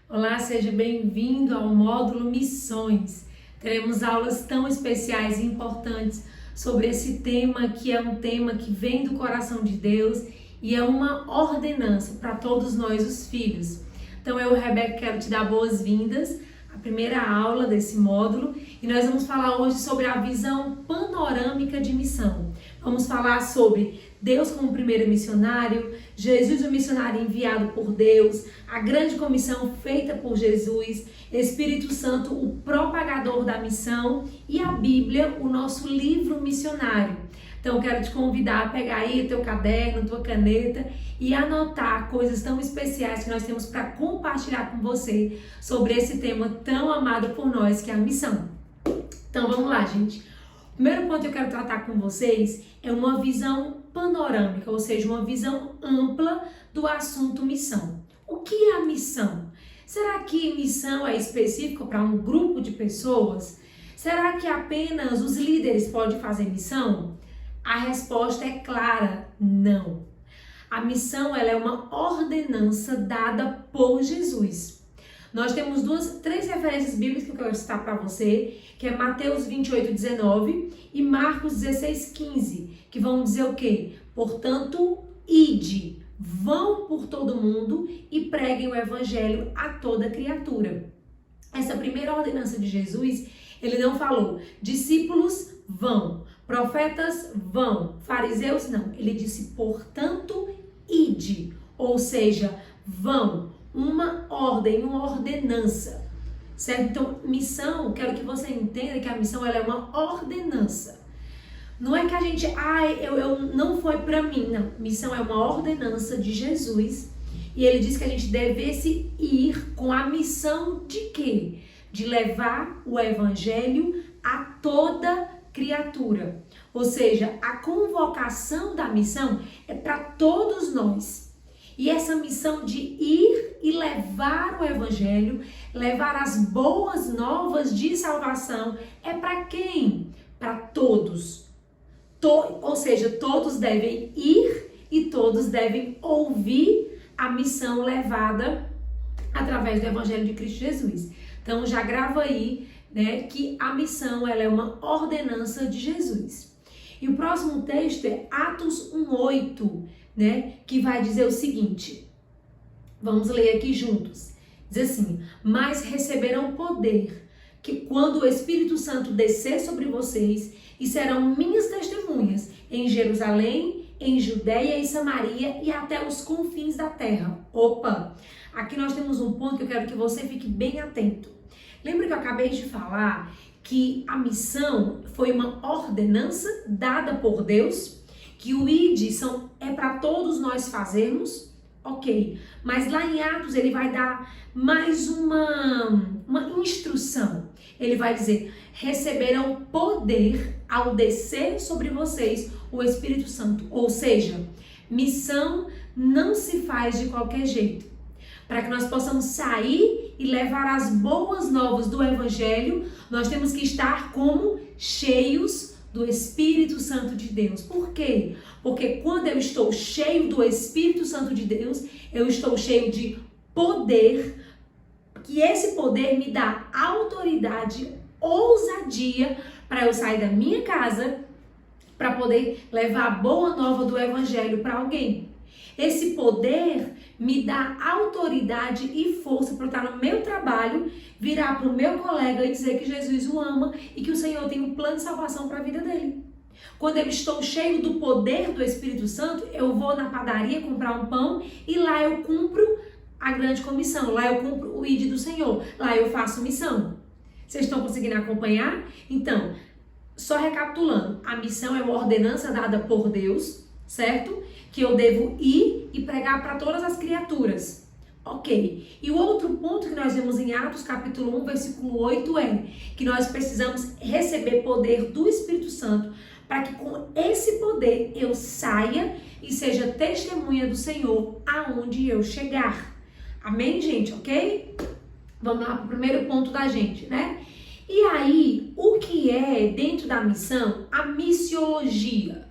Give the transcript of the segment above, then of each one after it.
Olá, seja bem-vindo ao módulo Missões. Teremos aulas tão especiais e importantes sobre esse tema, que é um tema que vem do coração de Deus e é uma ordenança para todos nós, os filhos. Então eu, Rebeca, quero te dar boas-vindas à primeira aula desse módulo e nós vamos falar hoje sobre a visão panorâmica de missão. Vamos falar sobre Deus como primeiro missionário, Jesus o missionário enviado por Deus, a grande comissão feita por Jesus, Espírito Santo o propagador da missão e a Bíblia, o nosso livro missionário. Então quero te convidar a pegar aí teu caderno, tua caneta e anotar coisas tão especiais que nós temos para compartilhar com você sobre esse tema tão amado por nós, que é a missão. Então vamos lá, gente. O primeiro ponto que eu quero tratar com vocês é uma visão panorâmica, ou seja, uma visão ampla do assunto missão. O que é a missão? Será que missão é específica para um grupo de pessoas? Será que apenas os líderes podem fazer missão? A resposta é clara, não. A missão ela é uma ordenança dada por Jesus. Nós temos três referências bíblicas que eu quero citar para você, que é Mateus 28:19 e Marcos 16:15, que vão dizer o quê? Portanto, ide, vão por todo mundo e preguem o evangelho a toda criatura. Essa primeira ordenança de Jesus, ele não falou, discípulos vão, profetas vão, fariseus não. Ele disse, portanto, ide, ou seja, vão. Uma ordem, uma ordenança, certo? Então, missão, quero que você entenda que a missão ela é uma ordenança. Não é que a gente, eu não foi para mim, não. Missão é uma ordenança de Jesus e ele diz que a gente devesse ir com a missão de quê? De levar o evangelho a toda criatura. Ou seja, a convocação da missão é para todos nós. E essa missão de ir e levar o evangelho, levar as boas novas de salvação, é para quem? Para todos. Ou seja, todos devem ir e todos devem ouvir a missão levada através do evangelho de Cristo Jesus. Então já grava aí, né, que a missão ela é uma ordenança de Jesus. E o próximo texto é Atos 1:8, né, que vai dizer o seguinte, vamos ler aqui juntos, diz assim, mas receberão poder, que quando o Espírito Santo descer sobre vocês, e serão minhas testemunhas em Jerusalém, em Judeia e Samaria e até os confins da terra. Opa, aqui nós temos um ponto que eu quero que você fique bem atento. Lembra que eu acabei de falar que a missão foi uma ordenança dada por Deus, que o ID é para todos nós fazermos, ok, mas lá em Atos ele vai dar mais uma instrução. Ele vai dizer, receberão poder ao descer sobre vocês o Espírito Santo. Ou seja, missão não se faz de qualquer jeito. Para que nós possamos sair e levar as boas novas do Evangelho, nós temos que estar como cheios do Espírito Santo de Deus. Por quê? Porque quando eu estou cheio do Espírito Santo de Deus, eu estou cheio de poder, que esse poder me dá autoridade, ousadia para eu sair da minha casa para poder levar a boa nova do Evangelho para alguém. Esse poder me dá autoridade e força para eu estar no meu trabalho, virar para o meu colega e dizer que Jesus o ama e que o Senhor tem um plano de salvação para a vida dele. Quando eu estou cheio do poder do Espírito Santo, eu vou na padaria comprar um pão e lá eu cumpro a grande comissão, lá eu cumpro o ID do Senhor, lá eu faço missão. Vocês estão conseguindo acompanhar? Então, só recapitulando, a missão é uma ordenança dada por Deus, certo? Que eu devo ir e pregar para todas as criaturas. Ok. E o outro ponto que nós vemos em Atos capítulo 1, versículo 8 é que nós precisamos receber poder do Espírito Santo para que com esse poder eu saia e seja testemunha do Senhor aonde eu chegar. Amém, gente? Ok? Vamos lá para o primeiro ponto da gente, né? E aí, o que é, dentro da missão, a missiologia?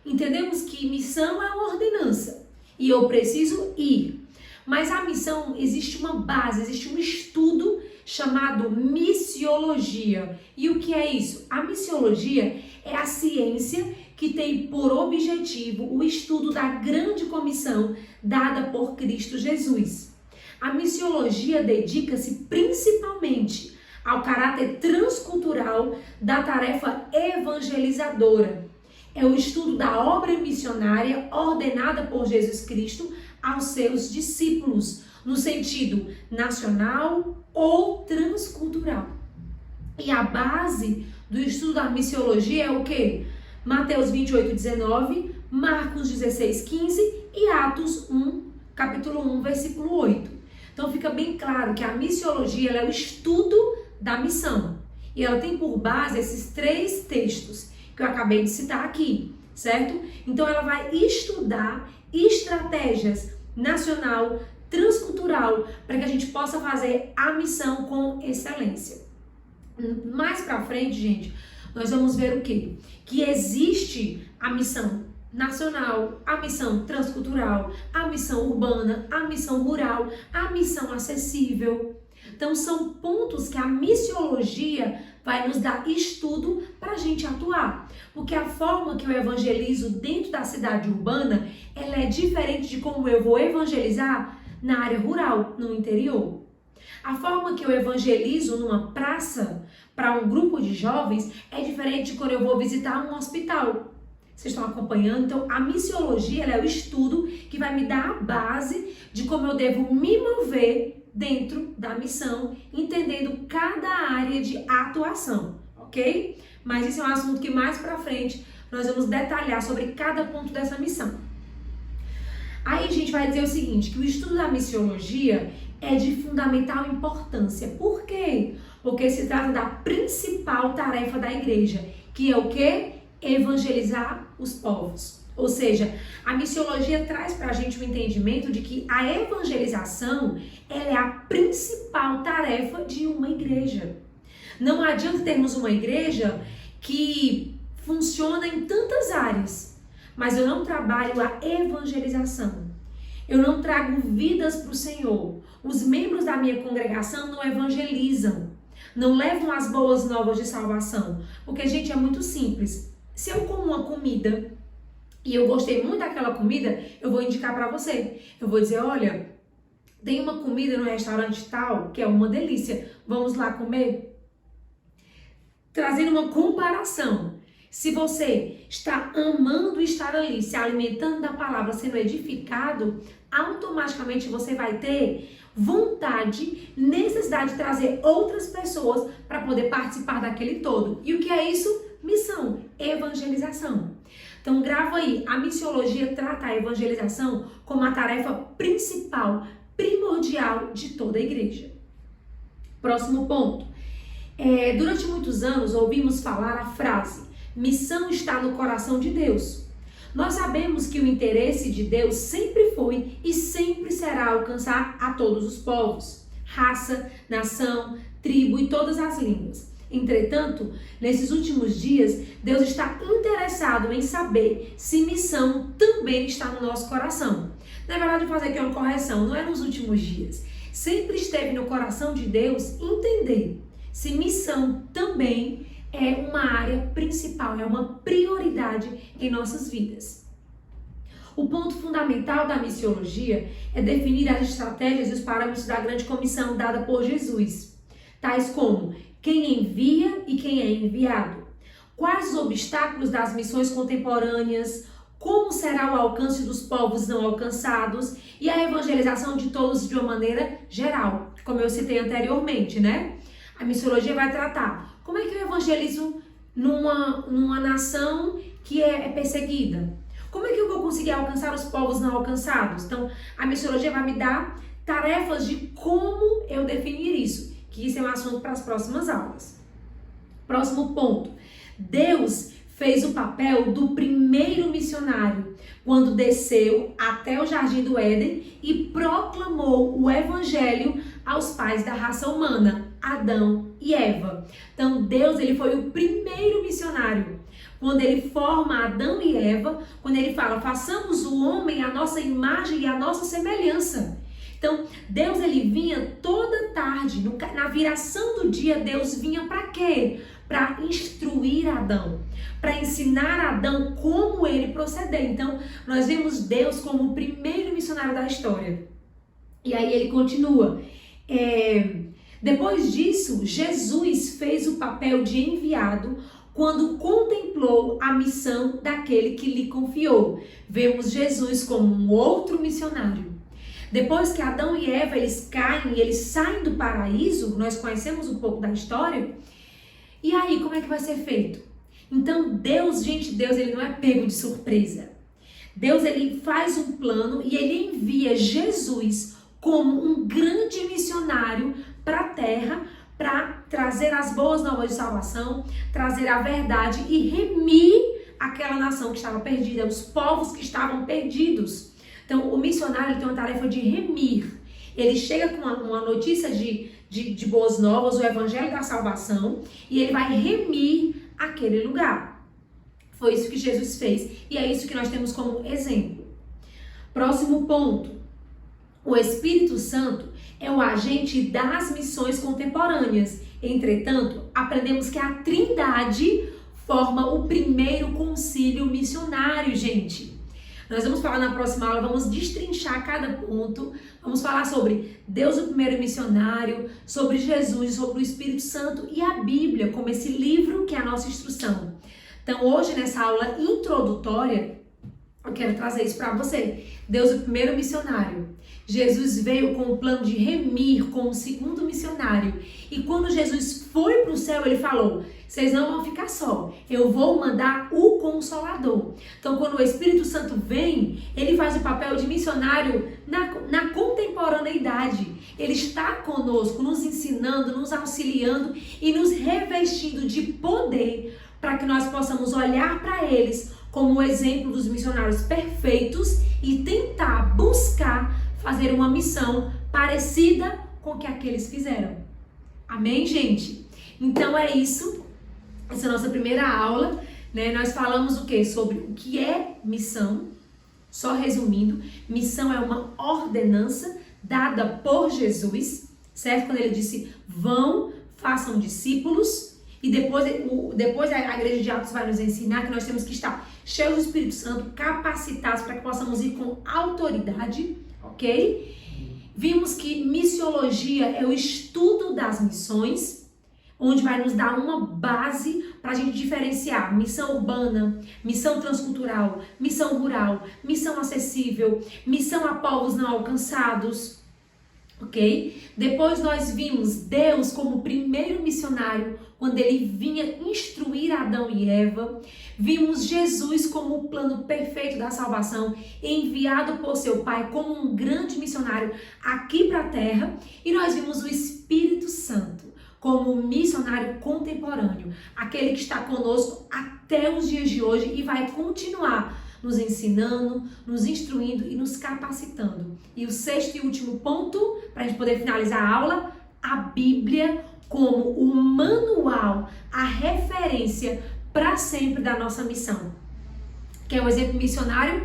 Entendemos que missão é uma ordenança e eu preciso ir. Mas a missão, existe uma base, existe um estudo chamado missiologia. E o que é isso? A missiologia é a ciência que tem por objetivo o estudo da grande comissão dada por Cristo Jesus. A missiologia dedica-se principalmente ao caráter transcultural da tarefa evangelizadora. É o estudo da obra missionária ordenada por Jesus Cristo aos seus discípulos, no sentido nacional ou transcultural. E a base do estudo da missiologia é o quê? Mateus 28:19, Marcos 16:15 e Atos 1, capítulo 1, versículo 8. Então fica bem claro que a missiologia ela é o estudo da missão. E ela tem por base esses 3 textos que eu acabei de citar aqui, certo? Então ela vai estudar estratégias nacional, transcultural, para que a gente possa fazer a missão com excelência. Mais pra frente, gente, nós vamos ver o quê? Que existe a missão nacional, a missão transcultural, a missão urbana, a missão rural, a missão acessível. Então são pontos que a missiologia vai nos dar estudo para a gente atuar. Porque a forma que eu evangelizo dentro da cidade urbana, ela é diferente de como eu vou evangelizar na área rural, no interior. A forma que eu evangelizo numa praça para um grupo de jovens é diferente de quando eu vou visitar um hospital. Vocês estão acompanhando? Então, a missiologia ela é o estudo que vai me dar a base de como eu devo me mover dentro da missão, entendendo cada área de atuação, ok? Mas isso é um assunto que mais pra frente nós vamos detalhar sobre cada ponto dessa missão. Aí a gente vai dizer o seguinte, que o estudo da missiologia é de fundamental importância. Por quê? Porque se trata da principal tarefa da igreja, que é o quê? Evangelizar os povos. Ou seja, a missiologia traz para a gente o entendimento de que a evangelização ela é a principal tarefa de uma igreja. Não adianta termos uma igreja que funciona em tantas áreas, mas eu não trabalho a evangelização. Eu não trago vidas para o Senhor. Os membros da minha congregação não evangelizam, não levam as boas novas de salvação. Porque, gente, é muito simples. Se eu como uma comida e eu gostei muito daquela comida, eu vou indicar para você. Eu vou dizer, olha, tem uma comida no restaurante tal que é uma delícia. Vamos lá comer? Trazendo uma comparação. Se você está amando estar ali, se alimentando da palavra, sendo edificado, automaticamente você vai ter vontade, necessidade de trazer outras pessoas para poder participar daquele todo. E o que é isso? Missão, evangelização. Então grava aí, a missiologia trata a evangelização como a tarefa principal, primordial de toda a igreja. Próximo ponto. Durante muitos anos ouvimos falar a frase, missão está no coração de Deus. Nós sabemos que o interesse de Deus sempre foi e sempre será alcançar a todos os povos, raça, nação, tribo e todas as línguas. Entretanto, nesses últimos dias, Deus está interessado em saber se missão também está no nosso coração. Na verdade, vou fazer aqui uma correção, não é nos últimos dias. Sempre esteve no coração de Deus entender se missão também é uma área principal, é uma prioridade em nossas vidas. O ponto fundamental da missiologia é definir as estratégias e os parâmetros da grande comissão dada por Jesus, tais como quem envia e quem é enviado, quais os obstáculos das missões contemporâneas, como será o alcance dos povos não alcançados e a evangelização de todos de uma maneira geral, como eu citei anteriormente, né? A missiologia vai tratar como é que eu evangelizo numa nação que é perseguida. Como é que eu vou conseguir alcançar os povos não alcançados? Então, a missiologia vai me dar tarefas de como eu definir isso, que isso é um assunto para as próximas aulas. Próximo ponto. Deus fez o papel do primeiro missionário quando desceu até o Jardim do Éden e proclamou o evangelho aos pais da raça humana, Adão e Eva. Então Deus ele foi o primeiro missionário. Quando ele forma Adão e Eva, quando ele fala, façamos o homem à nossa imagem e à nossa semelhança. Então, Deus ele vinha toda tarde, na viração do dia, Deus vinha para quê? Para instruir Adão, para ensinar Adão como ele proceder. Então, nós vemos Deus como o primeiro missionário da história. E aí ele continua. Depois disso, Jesus fez o papel de enviado quando contemplou a missão daquele que lhe confiou. Vemos Jesus como um outro missionário. Depois que Adão e Eva eles caem e eles saem do paraíso, nós conhecemos um pouco da história. E aí, como é que vai ser feito? Então, Deus ele não é pego de surpresa. Deus, ele faz um plano e ele envia Jesus como um grande missionário para a terra, para trazer as boas novas de salvação, trazer a verdade e remir aquela nação que estava perdida, os povos que estavam perdidos. Então, o missionário ele tem uma tarefa de remir. Ele chega com uma notícia de boas novas, o evangelho da salvação, e ele vai remir aquele lugar. Foi isso que Jesus fez e é isso que nós temos como exemplo. Próximo ponto. O Espírito Santo é o agente das missões contemporâneas. Entretanto, aprendemos que a Trindade forma o primeiro concílio missionário, gente. Nós vamos falar na próxima aula, vamos destrinchar cada ponto, vamos falar sobre Deus o primeiro missionário, sobre Jesus, sobre o Espírito Santo e a Bíblia, como esse livro que é a nossa instrução. Então hoje nessa aula introdutória, eu quero trazer isso para você. Deus o primeiro missionário. Jesus veio com o plano de remir com o segundo missionário. E quando Jesus foi para o céu, ele falou: vocês não vão ficar só, eu vou mandar o Consolador. Então, quando o Espírito Santo vem, ele faz o papel de missionário na contemporaneidade. Ele está conosco, nos ensinando, nos auxiliando e nos revestindo de poder para que nós possamos olhar para eles como o exemplo dos missionários perfeitos e tentar buscar fazer uma missão parecida com o que aqueles fizeram. Amém, gente? Então é isso. Essa é a nossa primeira aula, né? Nós falamos o quê? Sobre o que é missão. Só resumindo, missão é uma ordenança dada por Jesus, certo? Quando ele disse, vão, façam discípulos. E depois a igreja de Atos vai nos ensinar que nós temos que estar cheios do Espírito Santo, capacitados para que possamos ir com autoridade, ok? Vimos que missiologia é o estudo das missões, onde vai nos dar uma base para a gente diferenciar missão urbana, missão transcultural, missão rural, missão acessível, missão a povos não alcançados, ok? Depois nós vimos Deus como primeiro missionário, quando ele vinha instruir Adão e Eva. Vimos Jesus como o plano perfeito da salvação, enviado por seu Pai como um grande missionário aqui para a terra. E nós vimos o Espírito Santo como missionário contemporâneo, aquele que está conosco até os dias de hoje e vai continuar nos ensinando, nos instruindo e nos capacitando. E o sexto e último ponto, para a gente poder finalizar a aula, a Bíblia como o manual, a referência para sempre da nossa missão. Quer um exemplo missionário?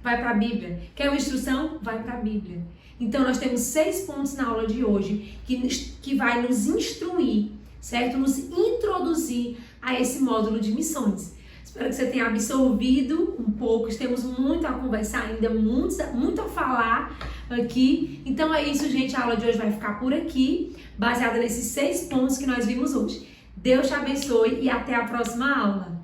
Vai para a Bíblia. Quer uma instrução? Vai para a Bíblia. Então nós temos 6 pontos na aula de hoje que vai nos instruir, certo? Nos introduzir a esse módulo de missões. Espero que você tenha absorvido um pouco. Temos muito a conversar ainda, muito a falar aqui. Então é isso, gente. A aula de hoje vai ficar por aqui, baseada nesses 6 pontos que nós vimos hoje. Deus te abençoe e até a próxima aula.